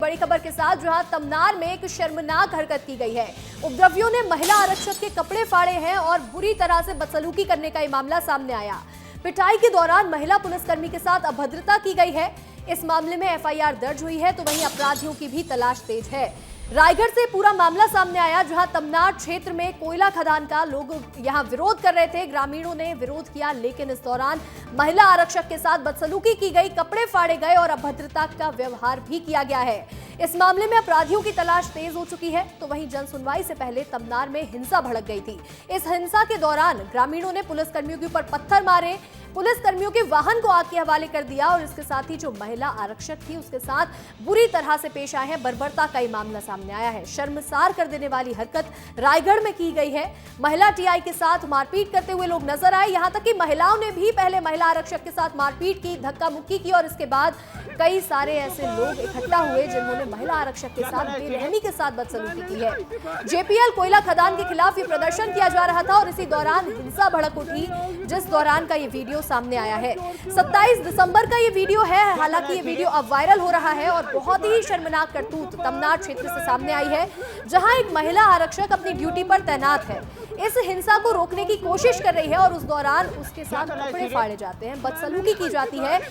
बड़ी खबर के साथ, जहां तमनार में एक शर्मनाक हरकत की गई है। उपद्रवियों ने महिला आरक्षक के कपड़े फाड़े हैं और बुरी तरह से बदसलूकी करने का ये मामला सामने आया। पिटाई के दौरान महिला पुलिसकर्मी के साथ अभद्रता की गई है। इस मामले में एफआईआर दर्ज हुई है, तो वहीं अपराधियों की भी तलाश तेज है। रायगढ़ से पूरा मामला सामने आया, जहां तमनार क्षेत्र में कोयला खदान का लोग यहां विरोध कर रहे थे। ग्रामीणों ने विरोध किया, लेकिन इस दौरान महिला आरक्षक के साथ बदसलूकी की गई, कपड़े फाड़े गए और अभद्रता का व्यवहार भी किया गया है। इस मामले में अपराधियों की तलाश तेज हो चुकी है। तो वहीं जन सुनवाई से पहले तमनार में हिंसा भड़क गई थी। इस हिंसा के दौरान ग्रामीणों ने पुलिसकर्मियों के ऊपर पत्थर मारे, पुलिसकर्मियों के वाहन को आग के हवाले कर दिया और इसके साथ ही जो महिला आरक्षक थी उसके साथ बुरी तरह से पेश आए हैं। बर्बरता का ये मामला सामने आया है। शर्मसार कर देने वाली हरकत रायगढ़ में की गई है। महिला टीआई के साथ मारपीट करते हुए लोग नजर आए। यहां तक कि महिलाओं ने भी पहले महिला आरक्षक के साथ मारपीट की, धक्का मुक्की की और इसके बाद कई सारे ऐसे लोग इकट्ठा हुए जिन्होंने महिला आरक्षक के साथ बेरहमी के साथ बदसलूकी की है। जेपीएल कोयला खदान के खिलाफ ये प्रदर्शन किया जा रहा था और इसी दौरान हिंसा भड़क उठी, जिस दौरान का ये वीडियो सामने आया है। 27 दिसंबर का ये वीडियो है। हालांकि ये वीडियो अब वायरल हो रहा है और बहुत ही शर्मनाक करतूत तमनार क्षेत्र से सामने आई है, जहां एक महिला आरक्षक अपनी ड्यूटी पर तैनात है। इस हिंसा को रोकने की कोशिश कर रही है और उस दौरान उसके साथ कपड़े फाड़े जाते हैं, बदसलूकी की जाती है।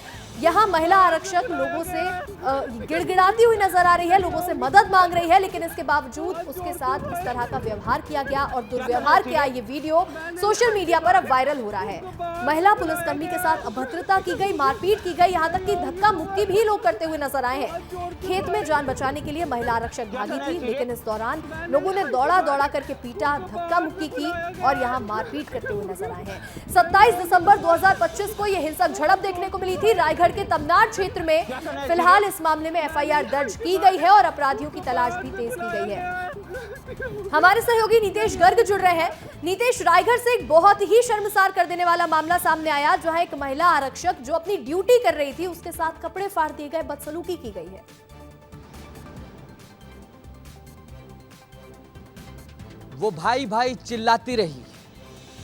यहाँ महिला आरक्षक लोगों से गिड़गिड़ाती हुई नजर आ रही है, लोगों से मदद मांग रही है, लेकिन इसके बावजूद उसके साथ इस तरह का व्यवहार किया गया और दुर्व्यवहार किया। ये वीडियो सोशल मीडिया पर अब वायरल हो रहा है। महिला पुलिसकर्मी के साथ अभद्रता की गई, मारपीट की गई, यहाँ तक कि धक्का मुक्की भी लोग करते हुए नजर आए हैं। खेत में जान बचाने के लिए महिला आरक्षक भागी थी, लेकिन इस दौरान लोगों ने दौड़ा दौड़ा करके पीटा, धक्का मुक्की की और यहाँ मारपीट करते हुए नजर आए हैं। 27 दिसंबर 2025 को यह हिंसक झड़प देखने को मिली थी रायगढ़ के तमनार क्षेत्र में। फिलहाल इस मामले में एफआईआर दर्ज की गई है और अपराधियों की तलाश भी तेज की गई है। हमारे सहयोगी नीतेश गर्ग जुड़ रहे हैं। नीतेश, रायगढ़ से एक बहुत ही शर्मसार कर देने वाला मामला सामने आया, जहां एक महिला आरक्षक जो अपनी ड्यूटी कर रही थी उसके साथ कपड़े फाड़ दिए गए, बदसलूकी की गई है। वो भाई भाई चिल्लाती रही,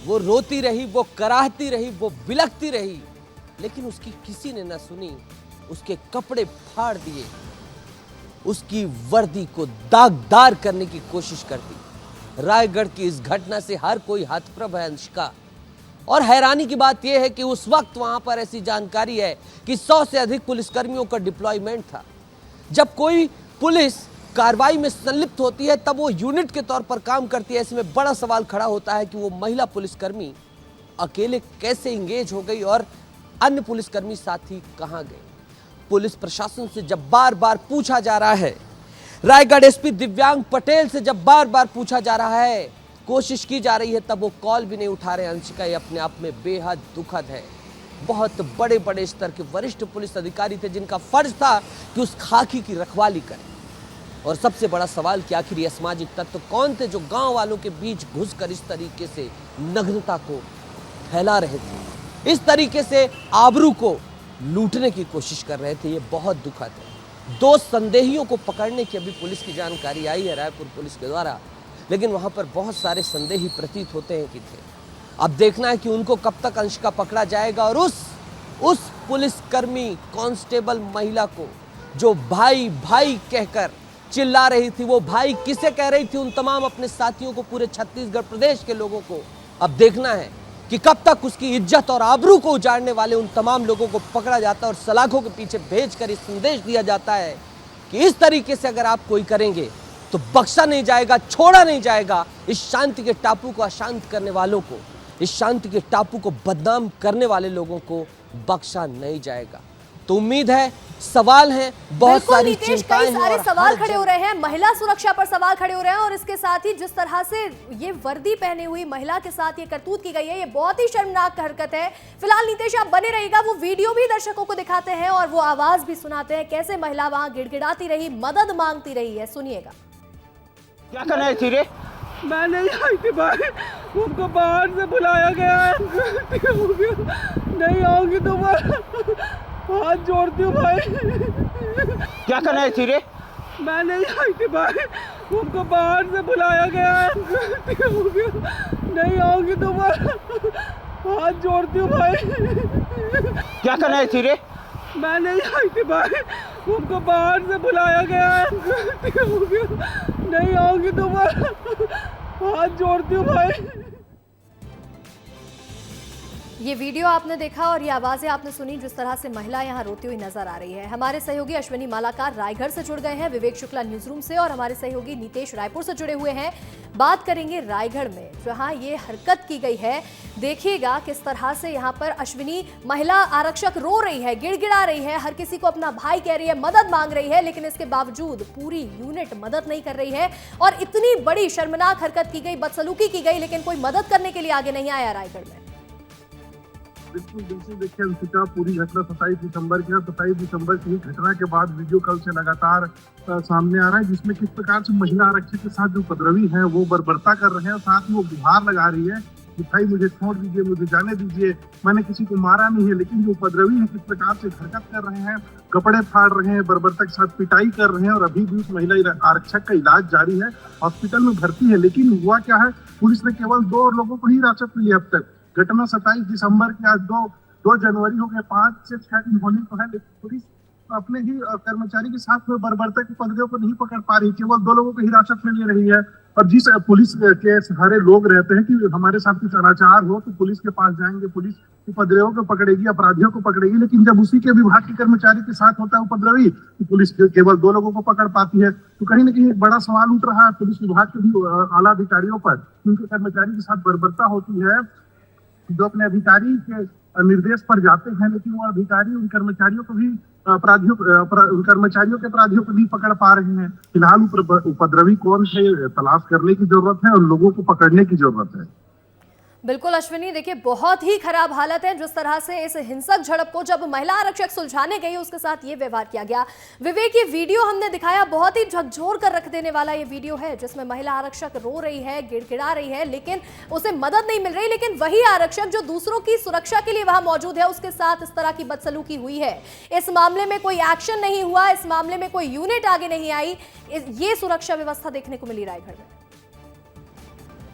वो रोती रही, वो कराहती रही, वो बिलखती रही, लेकिन उसकी किसी ने ना सुनी। उसके कपड़े फाड़ दिए, उसकी वर्दी को दागदार करने की कोशिश कर दी। रायगढ़ की इस घटना से हर कोई हतप्रभ है अंशिका। और हैरानी की बात यह है कि उस वक्त वहां पर ऐसी जानकारी है कि 100 से अधिक पुलिसकर्मियों का डिप्लॉयमेंट था। जब कोई पुलिस कार्रवाई में संलिप्त होती है तब वो यूनिट के तौर पर काम करती है। ऐसे में बड़ा सवाल खड़ा होता है कि वो महिला पुलिसकर्मी अकेले कैसे इंगेज हो गई और अन्य पुलिसकर्मी साथी कहां गए। पुलिस प्रशासन से जब बार बार पूछा जा रहा है, रायगढ़ एसपी दिव्यांग पटेल से जब बार बार पूछा जा रहा है, कोशिश की जा रही है, तब वो कॉल भी नहीं उठा रहे। अंशिका, ये अपने आप में बेहद दुखद है। बहुत बड़े बड़े स्तर के वरिष्ठ पुलिस अधिकारी थे जिनका फर्ज था कि उस खाकी की रखवाली करें। और सबसे बड़ा सवाल कि आखिर ये असामाजिक तत्व कौन थे जो गांव वालों के बीच घुसकर इस तरीके से नग्नता को फैला रहे थे, इस तरीके से आबरू को लूटने की कोशिश कर रहे थे। ये बहुत दुखद है। 2 संदेहियों को पकड़ने की अभी पुलिस की जानकारी आई है रायपुर पुलिस के द्वारा, लेकिन वहां पर बहुत सारे संदेही प्रतीत होते हैं कि थे। अब देखना है कि उनको कब तक अंशिका पकड़ा जाएगा और उस पुलिसकर्मी कांस्टेबल महिला को जो भाई भाई कहकर चिल्ला रही थी, वो भाई किसे कह रही थी, उन तमाम अपने साथियों को, पूरे छत्तीसगढ़ प्रदेश के लोगों को अब देखना है कि कब तक उसकी इज्जत और आबरू को उजाड़ने वाले उन तमाम लोगों को पकड़ा जाता है और सलाखों के पीछे भेजकर इस संदेश दिया जाता है कि इस तरीके से अगर आप कोई करेंगे तो बख्शा नहीं जाएगा, छोड़ा नहीं जाएगा। इस शांति के टापू को अशांत करने वालों को, इस शांति के टापू को बदनाम करने वाले लोगों को बख्शा नहीं जाएगा। तो उम्मीद है, सवाल हैं, बहुत सारी चिंताएं हैं, सारे सवाल खड़े हो रहे हैं। महिला सुरक्षा पर सवाल खड़े हो रहे हैं और इसके साथ ही जिस तरह से ये वर्दी पहने हुई महिला के साथ ये करतूत की गई है, ये बहुत ही शर्मनाक हरकत है। फिलहाल नीतेश, आप बने रहिएगा, वो वीडियो भी दर्शकों को दिखाते हैं और वो आवाज भी सुनाते हैं, कैसे महिला वहां गिड़गिड़ाती रही, मदद मांगती रही है। सुनिएगा। क्या करना है थी? मैं नहीं आई थी भाई, उनको बाहर से बुलाया गया है। नहीं आऊंगी दोबारा, हाथ जोड़ती हूँ भाई। क्या करना है थी? मैं नहीं आई थी भाई, उनको बाहर से बुलाया गया है। नहीं आऊंगी दोबारा, हाथ जोड़ती हूँ भाई। क्या करना है थी? मैं नहीं आई थी भाई, उनको बाहर से बुलाया गया है, गलती हो गया, नहीं आऊंगी दोबारा, हाथ जोड़ती हूँ भाई। ये वीडियो आपने देखा और ये आवाजें आपने सुनी, जिस तरह से महिला यहाँ रोती हुई नजर आ रही है। हमारे सहयोगी अश्विनी मालाकार रायगढ़ से जुड़ गए हैं, विवेक शुक्ला न्यूज रूम से, और हमारे सहयोगी नीतेश रायपुर से जुड़े हुए हैं। बात करेंगे रायगढ़ में जहां ये हरकत की गई है। देखिएगा किस तरह से यहाँ पर अश्विनी महिला आरक्षक रो रही है, गिड़गिड़ा रही है, हर किसी को अपना भाई कह रही है, मदद मांग रही है, लेकिन इसके बावजूद पूरी यूनिट मदद नहीं कर रही है। और इतनी बड़ी शर्मनाक हरकत की गई, बदसलूकी की गई, लेकिन कोई मदद करने के लिए आगे नहीं आया रायगढ़ में। बिल्कुल देखिए अंशिका, पूरी घटना 27 दिसंबर की है। 27 दिसंबर की घटना के बाद वीडियो कल से लगातार सामने आ रहा है, जिसमें किस प्रकार से महिला आरक्षक के साथ जो उपद्रवी है वो बर्बरता कर रहे हैं, और साथ में वो गुहार लगा रही है कि भाई मुझे छोड़ दीजिए, मुझे जाने दीजिए, मैंने किसी को मारा नहीं है। लेकिन जो उपद्रवी है किस प्रकार से हरकत कर रहे हैं, कपड़े फाड़ रहे हैं, बर्बरता के साथ पिटाई कर रहे हैं। और अभी भी उस महिला आरक्षक का इलाज जारी है, हॉस्पिटल में भर्ती है। लेकिन हुआ क्या है, पुलिस ने केवल 2 लोगों को ही हिरासत में लिया अब तक। घटना 27 दिसंबर की, आज 2 जनवरी हो गए, 5 से 6 दिन होने को है, लेकिन पुलिस अपने ही कर्मचारी के साथ में बर्बरता के उपद्रवियों को नहीं पकड़ पा रही, केवल 2 लोगों को हिरासत में ले रही है। और जिस पुलिस के सहारे लोग रहते हैं कि हमारे साथ कुछ अनाचार हो तो पुलिस के पास जाएंगे, पुलिस उपद्रवियों को पकड़ेगी, अपराधियों को पकड़ेगी, लेकिन जब उसी के विभाग के कर्मचारी के साथ होता है उपद्रवी तो पुलिस केवल 2 लोगों को पकड़ पाती है। तो कहीं ना कहीं एक बड़ा सवाल उठ रहा है पुलिस विभाग के भी आला अधिकारियों पर, उनके कर्मचारी के साथ बर्बरता होती है जो अपने अधिकारी के निर्देश पर जाते हैं, लेकिन वो अधिकारी उन कर्मचारियों को भी कर्मचारियों के अपराधियों को नहीं पकड़ पा रहे हैं। फिलहाल उपद्रवी कौन है तलाश करने की जरूरत है और लोगों को पकड़ने की जरूरत है। बिल्कुल अश्विनी, देखिए बहुत ही खराब हालत है। जिस तरह से इस हिंसक झड़प को जब महिला आरक्षक सुलझाने गई उसके साथ ये व्यवहार किया गया। विवेक, ये वीडियो हमने दिखाया, बहुत ही झकझोर कर रख देने वाला ये वीडियो है, जिसमें महिला आरक्षक रो रही है, गिड़गिड़ा रही है, लेकिन उसे मदद नहीं मिल रही। लेकिन वही आरक्षक जो दूसरों की सुरक्षा के लिए वहां मौजूद है, उसके साथ इस तरह की बदसलूकी हुई है। इस मामले में कोई एक्शन नहीं हुआ, इस मामले में कोई यूनिट आगे नहीं आई। ये सुरक्षा व्यवस्था देखने को मिली रायगढ़ में।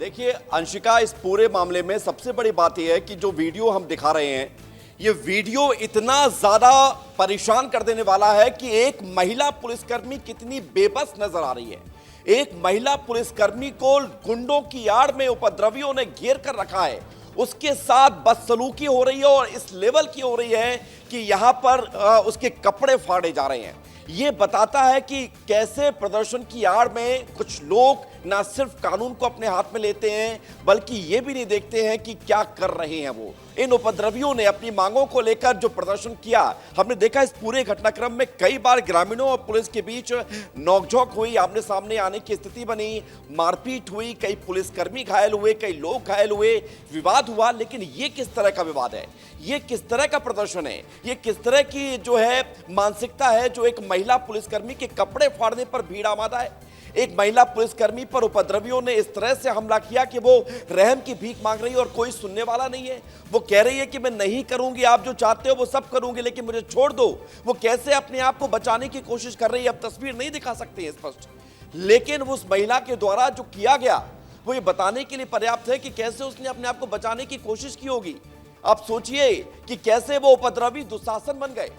देखिए अंशिका, इस पूरे मामले में सबसे बड़ी बात यह है कि जो वीडियो हम दिखा रहे हैं, ये वीडियो इतना ज्यादा परेशान कर देने वाला है कि एक महिला पुलिसकर्मी कितनी बेबस नजर आ रही है। एक महिला पुलिसकर्मी को गुंडों की आड़ में उपद्रवियों ने घेर कर रखा है, उसके साथ बदसलूकी हो रही है और इस लेवल की हो रही है कि यहां पर उसके कपड़े फाड़े जा रहे हैं। ये बताता है कि कैसे प्रदर्शन की आड़ में कुछ लोग ना सिर्फ कानून को अपने हाथ में लेते हैं, बल्कि ये भी नहीं देखते हैं कि क्या कर रहे हैं वो। इन उपद्रवियों ने अपनी मांगों को लेकर जो प्रदर्शन किया, हमने देखा इस पूरे घटनाक्रम में कई बार ग्रामीणों और पुलिस के बीच नोकझोंक हुई, आमने सामने आने की स्थिति बनी, मारपीट हुई, कई पुलिसकर्मी घायल हुए, कई लोग घायल हुए, विवाद हुआ। लेकिन ये किस तरह का विवाद है, ये किस तरह का प्रदर्शन है, ये किस तरह की जो है मानसिकता है जो एक महिला पुलिसकर्मी के कपड़े फाड़ने पर भीड़ आमादा है। एक महिला पुलिसकर्मी पर उपद्रवियों ने इस तरह से हमला किया कि वो रहम की भीख मांग रही है और कोई सुनने वाला नहीं है। वो कह रही है कि मैं नहीं करूंगी, आप जो चाहते हो वो सब करूंगी, लेकिन मुझे छोड़ दो। वो कैसे अपने आप को बचाने की कोशिश कर रही है, अब तस्वीर नहीं दिखा सकते हैं स्पष्ट, लेकिन उस महिला के द्वारा जो किया गया वो ये बताने के लिए पर्याप्त है कि कैसे उसने अपने आप को बचाने की कोशिश की होगी। आप सोचिए कि कैसे वो उपद्रवी दुशासन बन गए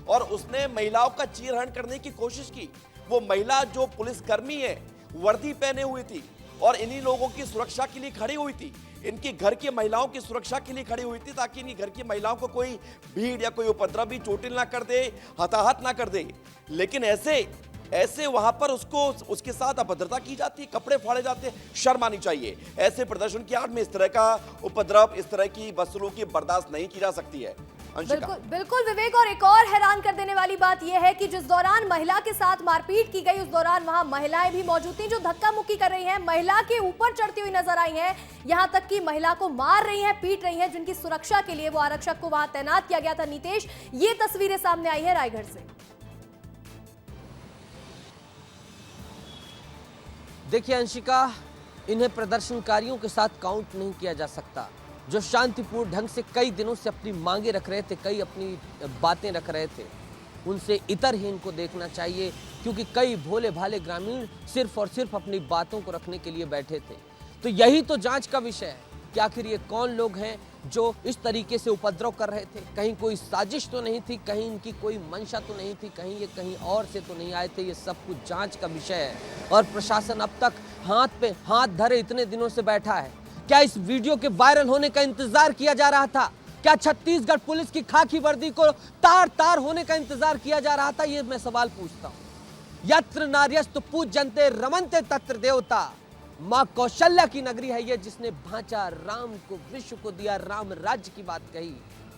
और उसने महिलाओं का चीरहरण करने की कोशिश की। वो महिला जो पुलिसकर्मी है, वर्दी पहने हुई थी और इन्हीं लोगों की सुरक्षा के लिए खड़ी हुई थी, इनकी घर की महिलाओं की सुरक्षा के लिए खड़ी हुई थी, ताकि इनकी घर की महिलाओं को कोई भीड़ या कोई उपद्रवी चोटिल ना कर दे, हताहत ना कर दे। लेकिन ऐसे वहां पर उसके साथ अभद्रता की जाती है, कपड़े फाड़े जाते हैं। शर्म आनी चाहिए। ऐसे प्रदर्शन की आड़ में इस तरह का उपद्रव, इस तरह की बदसलूकी बर्दाश्त नहीं की जा सकती है। बिल्कुल विवेक, और एक और हैरान कर देने वाली बात यह है कि जिस दौरान महिला के साथ मारपीट की गई उस दौरान वहां महिलाएं भी मौजूद थी जो धक्का मुक्की कर रही हैं, महिला के ऊपर चढ़ती हुई नजर आई हैं, यहां तक कि महिला को मार रही हैं, पीट रही हैं, जिनकी सुरक्षा के लिए वो आरक्षक को वहां तैनात किया गया था। नीतेश, ये तस्वीरें सामने आई है रायगढ़ से। देखिए अंशिका, इन्हें प्रदर्शनकारियों के साथ काउंट नहीं किया जा सकता, जो शांतिपूर्ण ढंग से कई दिनों से अपनी मांगे रख रहे थे, कई अपनी बातें रख रहे थे। उनसे इतर ही इनको देखना चाहिए, क्योंकि कई भोले भाले ग्रामीण सिर्फ और सिर्फ अपनी बातों को रखने के लिए बैठे थे। तो यही तो जांच का विषय है कि आखिर ये कौन लोग हैं जो इस तरीके से उपद्रव कर रहे थे? कहीं कोई साजिश तो नहीं थी, कहीं इनकी कोई मंशा तो नहीं थी, कहीं ये कहीं और से तो नहीं आए थे? ये सब कुछ जांच का विषय है और प्रशासन अब तक हाथ पे हाथ धरे इतने दिनों से बैठा है। क्या इस वीडियो के वायरल होने का इंतजार किया जा रहा था? क्या छत्तीसगढ़ पुलिस की खाकी वर्दी को तार तार होने का इंतजार किया जा रहा था? ये मैं सवाल पूछता हूं। यत्र नार्यस्तु पूज्यन्ते रमन्ते तत्र देवता। मां कौशल्या की नगरी है ये, जिसने भांचा राम को, विश्व को दिया, राम राज्य की बात कही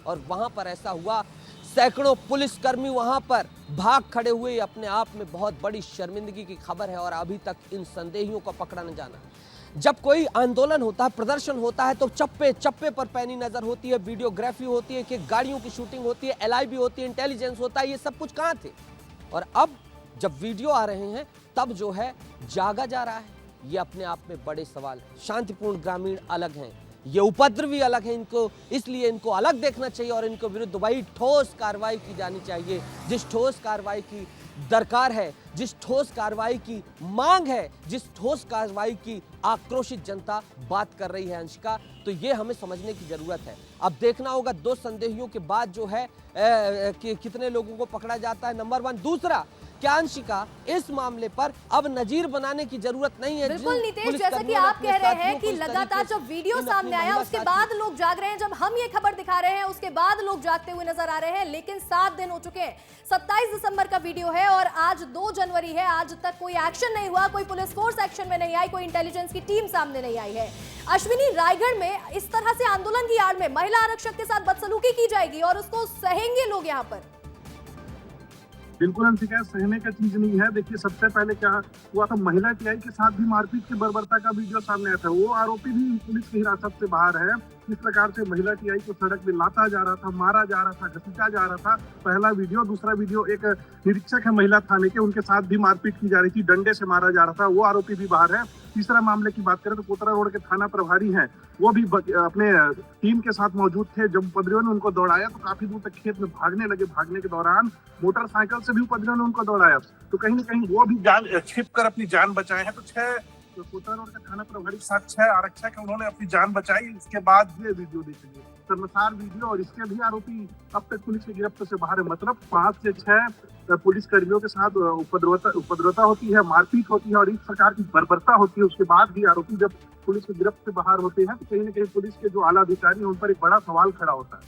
और वहां पर ऐसा हुआ। सैकड़ों पुलिसकर्मी वहां पर भाग खड़े हुए, अपने आप में बहुत बड़ी शर्मिंदगी की खबर है और अभी तक इन संदेहियों को पकड़ा न जाना। जब कोई आंदोलन होता है, प्रदर्शन होता है, तो चप्पे चप्पे पर पैनी नजर होती है, वीडियोग्राफी होती है, कि गाड़ियों की शूटिंग होती है, LIB होती है, इंटेलिजेंस होता है, ये सब कुछ कहां थे? और अब जब वीडियो आ रहे हैं तब जो है जागा जा रहा है। ये अपने आप में बड़े सवाल है। शांतिपूर्ण ग्रामीण अलग हैं, ये उपद्रवी अलग हैं, इनको इसलिए इनको अलग देखना चाहिए और इनको विरुद्ध वही ठोस कार्रवाई की जानी चाहिए जिस ठोस कार्रवाई की दरकार है, जिस ठोस कार्रवाई की मांग है, जिस ठोस कार्रवाई की आक्रोशित जनता बात कर रही है। अंशिका, तो ये हमें समझने की जरूरत है। अब देखना होगा 2 संदेहियों के बाद जो है कि कितने लोगों को पकड़ा जाता है, नंबर 1। दूसरा, क्या अंशिका इस मामले पर अब नजीर बनाने की जरूरत नहीं है? बिल्कुल नितेश, जैसा कि आप कह रहे हैं कि लगातार जब वीडियो सामने आया उसके बाद लोग जाग रहे हैं, जब हम ये खबर दिखा रहे हैं उसके बाद लोग जागते हुए नजर आ रहे हैं, लेकिन 7 दिन हो चुके हैं। 27 दिसंबर का वीडियो है और आज 2 जनवरी है। आज तक कोई एक्शन नहीं हुआ, कोई पुलिस फोर्स एक्शन में नहीं आई, कोई इंटेलिजेंस की टीम सामने नहीं आई है। अश्विनी, रायगढ़ में इस तरह से आंदोलन की आड़ में महिला आरक्षक के साथ बदसलूकी की जाएगी और उसको सहेंगे लोग यहाँ पर? बिल्कुल अंशिका, सहने का चीज नहीं है। देखिए, सबसे पहले क्या हुआ था, महिला टीआई के साथ भी मारपीट की बर्बरता का वीडियो सामने आया था। वो आरोपी भी पुलिस की हिरासत से बाहर है। इस प्रकार से महिला टीआई को सड़क पे लाता जा रहा था, मारा जा रहा था, घसीटा जा रहा था। पहला वीडियो। दूसरा वीडियो, एक निरीक्षक है महिला थाने के, उनके साथ भी मारपीट की जा रही थी, डंडे से मारा जा रहा था, वो आरोपी भी बाहर है। तीसरा मामले की बात करें तो कोतरा रोड के थाना प्रभारी हैं, वो भी अपने टीम के साथ मौजूद थे। जब उपद्रवियों ने उनको दौड़ाया तो काफी दूर तक खेत में भागने लगे। भागने के दौरान मोटरसाइकिल से भी उपद्रवियों ने उनको दौड़ाया, तो कहीं न कहीं वो भी जान छिप कर अपनी जान बचाए हैं। तो 6 कोतरा रोड के थाना प्रभारी के साथ 6 आरक्षक है, उन्होंने अपनी जान बचाई। इसके बाद ये वीडियो देखेंगे, शर्मसार वीडियो, और इसके भी आरोपी अब तक पुलिस की गिरफ्त से बाहर है। मतलब 5 से 6 पुलिस कर्मियों के साथ उपद्रवता होती है, मारपीट होती है और इस प्रकार की बर्बरता होती है। उसके बाद भी आरोपी जब पुलिस की गिरफ्त से बाहर होते हैं तो कहीं न कहीं पुलिस के जो आला अधिकारी हैं उन पर एक बड़ा सवाल खड़ा होता है।